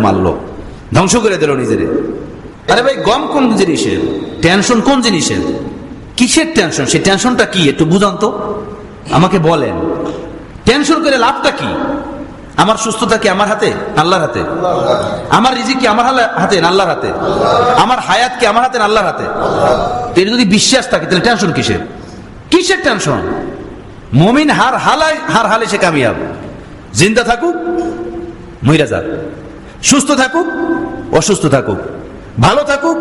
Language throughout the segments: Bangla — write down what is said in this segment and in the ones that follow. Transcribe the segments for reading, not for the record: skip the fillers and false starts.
মারলো, ধ্বংস করে দিল নিজেরে। আরে ভাই, গম কোন জিনিসের, টেনশন কোন জিনিসের, কিসের টেনশন? সেই টেনশনটা কি একটু বুঝান তো, আমাকে বলেন। টেনশন করে লাভটা কি? আমার সুস্থতা কি আমার হাতে? আল্লাহর হাতে। আমার রিজিক কি আমার হাতে? আল্লাহর হাতে। আমার হায়াত কি আমার হাতে? আল্লাহর হাতে। এর যদি বিশ্বাস থাকে তাহলে টেনশন কিসের? কিসের টেনশন? মুমিন হার হালে সে কামিয়াব। জিন্দা থাকুক, মইরা যাক, সুস্থ থাকুক, অসুস্থ থাকুক, ভালো থাকুক,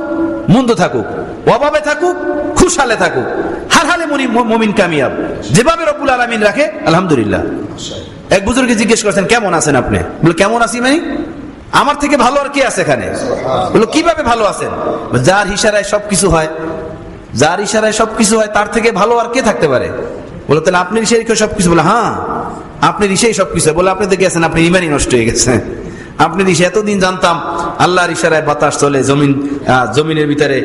মন্দ থাকুক, অভাবে থাকুক, খুশহালে থাকুক, হার হালে মুমিন কামিয়াব। যেভাবে রব্বুল আলামিন রাখে, আলহামদুলিল্লাহ। এক বুজুর্গে জিজ্ঞেস করছেন, কেমন আছেন আপনি? বলে, কেমন আছি মানে আমার থেকে ভালো আর কে আছে এখানে? বলো, কিভাবে ভালো আছেন? যার ইশারায় সবকিছু হয়, যার ইশারায় সবকিছু হয়, তার থেকে ভালো আর কে থাকতে পারে? বলো, তাহলে আপনি ইশারায় সবকিছু? বলে, হ্যাঁ, আপনি ইশারায় সবকিছু। বলে, আপনি তো গেছেন, আপনি ইমানই নষ্ট হয়ে গেছে। আপনি এতদিন জানতাম আল্লাহর ইশারায় বাতাস চলে, জমিনের ভিতরে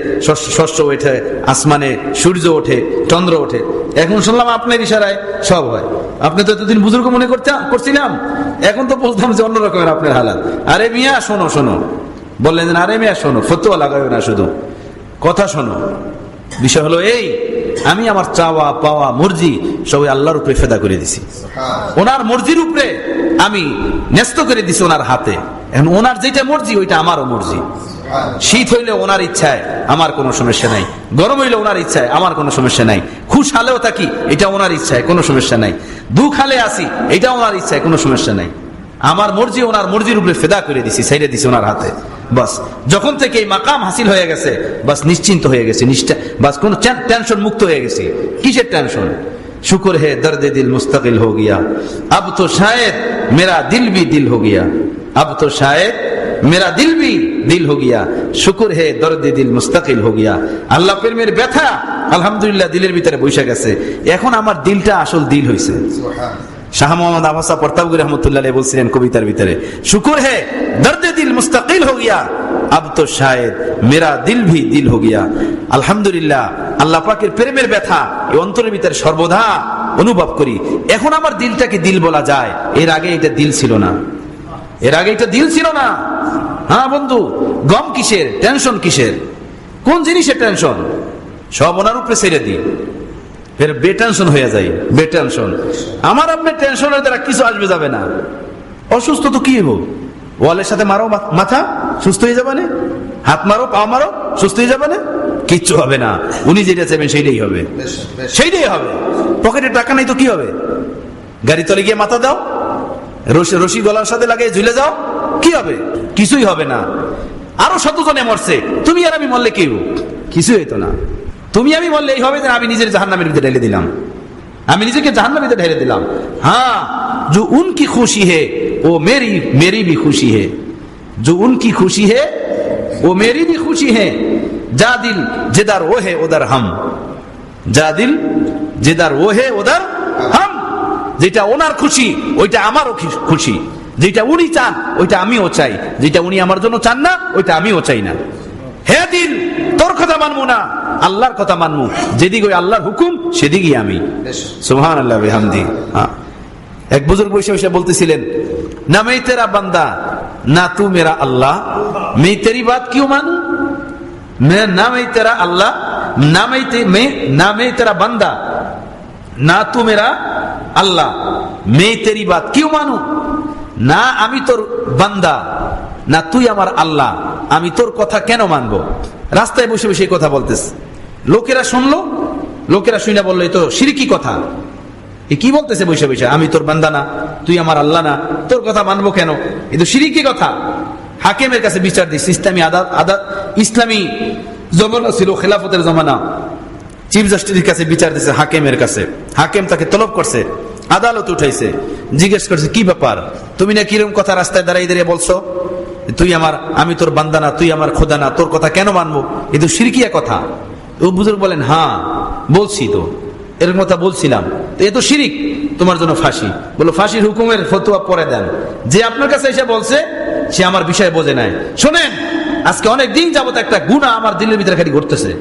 শস্য ওঠে, আসমানে সূর্য ওঠে, চন্দ্র ওঠে। এখন শুনলাম আপনার ইশারায় সব হয়। আপনি তো এতদিন বুজুর্গ মনে করছিলাম, এখন তো বলতাম যে অন্য রকমের আপনার হালাত। আরে মিয়া শোনো। বললেন, আরে মিয়া শোনো, ফতোয়া লাগাবে না, শুধু কথা শোনো। বিষয় হলো এই, আমি আমার চাওয়া পাওয়া মর্জি সবাই আল্লাহর উপরে ফেদা করে দিছি। ওনার মর্জির উপরে আমি ন্যস্ত করে দিছি ওনার হাতে। এখন ওনার যেটা মর্জি ওইটা আমারও মর্জি। শীত হইলে ওনার ইচ্ছায় আমার কোনো সমস্যা নাই, গরম হইলে ওনার ইচ্ছায় আমার কোনো সমস্যা নাই, খুশ হালেও থাকি এটা ওনার ইচ্ছায়, কোনো সমস্যা নাই, দুঃখ হালে আসি এটা ওনার ইচ্ছায়, কোনো সমস্যা নাই। আমার মর্জি ওনার মর্জির উপরে ফেদা করে দিছি, ছেড়ে দিছি ওনার হাতে। বাস, যখন থেকে এই মাকাম হাসিল হয়ে গেছে, বাস নিশ্চিন্ত হয়ে গেছে, বাস কোন টেনশন মুক্ত হয়ে গেছি। কিসের টেনশন? शुक्र है दर्द दिल मुस्तकिल हो गया, अब तो शायद मेरा दिल भी दिल हो गया, अब तो शायद मेरा दिल भी दिल हो गया, शुक्र है दर्द दिल मुस्तकिल हो गया। আল্লাহ প্রেমের ব্যথা আলহামদুলিল্লাহ দিলের ভিতরে বসে গেছে, এখন আমার দিলটা আসল দিল হইছে। শাহ মোহাম্মদ আবাসা পরতাবগুরি রহমতুল্লাহ আলাইহি বলছিলেন কবিতার ভিতরে, শুকর হে দর্দ দিল মুস্তাকিল হো গিয়া, আব তো শায়দ মেরা দিল ভি দিল হো গিয়া। আলহামদুলিল্লাহ, আল্লাহ পাকের প্রেমের ব্যথা এই অন্তরের ভিতরে সর্বদা অনুভব করি। এখন আমার দিলটাকে দিল বলা যায়, এর আগে এটা দিল ছিল না, এর আগে এটা দিল ছিল না। হ্যাঁ বন্ধু, গম কিসের, টেনশন কিসের, কোন জিনিসের টেনশন? সব ওনার উপরে ছেড়ে দিই, ফের বেটেনশন হয়ে যায়। বেটেনশন আমার আপনার টেনশনের দ্বারা কিছু আসবে যাবে না। অসুস্থ তো কি হবো, ওয়ালের সাথে মারো মাথা, সুস্থ হয়ে যাবে না, হাত মারো পা মারো, সুস্থ হয়ে যাবে না, কিচ্ছু হবে না। উনি যেটা চাইবেন সেইটাই হবে, সেইটাই হবে। পকেটে টাকা নাই তো কি হবে? গাড়ি তলে গিয়ে মাথা দাও, রশি গলার সাথে লাগিয়ে ঝুলে যাও, কি হবে? কিছুই হবে না। আরো শতজনে মরছে, তুমি আর আমি মরলে কেউ কিছুই হইতো না। তুমি আমি বললে এই হবে যে আমি নিজের জাহান্নামের ভিতরে ঢেলে দিলাম, আমি নিজেকে জাহান্নামের ভিতরে ঢেলে দিলাম। হ্যাঁ, जो उनकी खुशी है वो मेरी भी खुशी है, जो उनकी खुशी है वो मेरी भी खुशी है, जा दिल जिधर वो है उधर हम, जा दिल जिधर वो है उधर हम। যেটা ওনার খুশি ওইটা আমারও খুশি, যেটা উনি চান ওইটা আমিও চাই, যেটা উনি আমার জন্য চান না ওইটা আমিও চাই না। হে দিল, তোর কথা মানবো না, আল্লাহর কথা মানবো, যেদিকে ওই আল্লাহর হুকুম সেদিকে আমি। সুবহানাল্লাহ বিহামদি। এক বুজুর্গ বসে বলতেছিলেন, না मैं तेरा बंदा ना तू मेरा अल्लाह, मैं तेरी बात क्यों मानूं, ना मैं तेरा अल्लाह, ना मैं तेरा बंदा ना तू मेरा अल्लाह, मैं तेरी बात क्यों मानूं। না আমি তোর বান্দা, না তুই আমার আল্লাহ, আমি তোর কথা কেন মানবো? রাস্তায় বসে বসে কথা বলতেছে, লোকেরা শুনলো, লোকেরা শুনে বললো এই তো শিরকি কথা, এ কি বলতেছে বসে বসে, আমি তোর বান্দা না, তুই আমার আল্লাহ না, তোর কথা মানবো কেন? এ তো শিরকি কথা। হাকিমের কাছে বিচার দিচ্ছে, ইসলামী জমানা ছিল, খেলাফতের জমানা। চিফ জাস্টিসের কাছে বিচার দিচ্ছে হাকিমের কাছে, হাকিম তাকে তলব করছে, আদালত উঠাইছে, জিজ্ঞেস করছে কি ব্যাপার, তুমি না কিরকম কথা রাস্তায় দাঁড়িয়ে দাঁড়িয়ে বলছো, তুই আমার, আমি তোর বান্দা না, তুই আমার খোদা না, তোর কথা কেন মানবো? এ তো শিরকিয়া কথা। ও বুজুর্গ বলেন, হ্যাঁ বলছি তো, এরকম কথা বলছিলাম, তো এ তো শিরিক, তোমার জন্য ফাঁসি। বলো, ফাঁসির হুকুমের ফতোয়া পরে দেন। যে আপনার কাছে এসে বলছে সে আমার বিষয় বোঝে নাই। শোনেন, আজকে অনেক দিন যাবত একটা গুনাহ আমার দিলের ভিতরে খালি ঘটতেছে,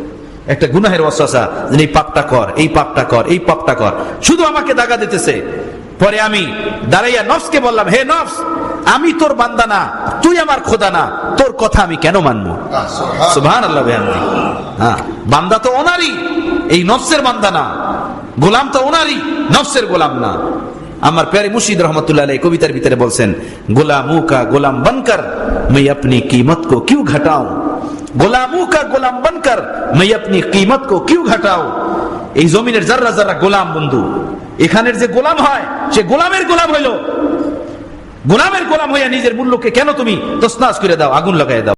একটা গুনাহের ওয়াসওয়াসা, যে এই পাপটা কর, এই পাপটা কর, এই পাপটা কর, শুধু আমাকে দাগা দিতেছে। পরে আমি দাঁড়াইয়া নফসকে বললাম, হে নফস, আমি তোর বান্দা না, তুই তুই আমার খোদা না, তোর কথা আমি কেন মানবো? সুবহানাল্লাহ বিহামদি। হ্যাঁ, বান্দা তো ওনারই, এই নফসের বান্দা না। গোলাম তো ওনারই, নফসের গোলাম না। আমার প্যারে মুর্শিদ রহমতুল্লাহ আলাইহি কবিতার ভিতরে বলছেন, গোলামু কা গোলাম বনকর मैं अपनी कीमत को क्यों घटाऊं, গোলামু কা গোলাম বনকর मैं अपनी कीमत को क्यों घटाऊं। এই জমিনের যারা যারা গোলাম বন্ধু, এখানের যে গোলাম হয় সে গোলামের গোলাম হইল, গোলামের গোলাম হইয়া নিজের মূল্যকে কেন তুমি তছনছ করে দাও, আগুন লাগাই দাও।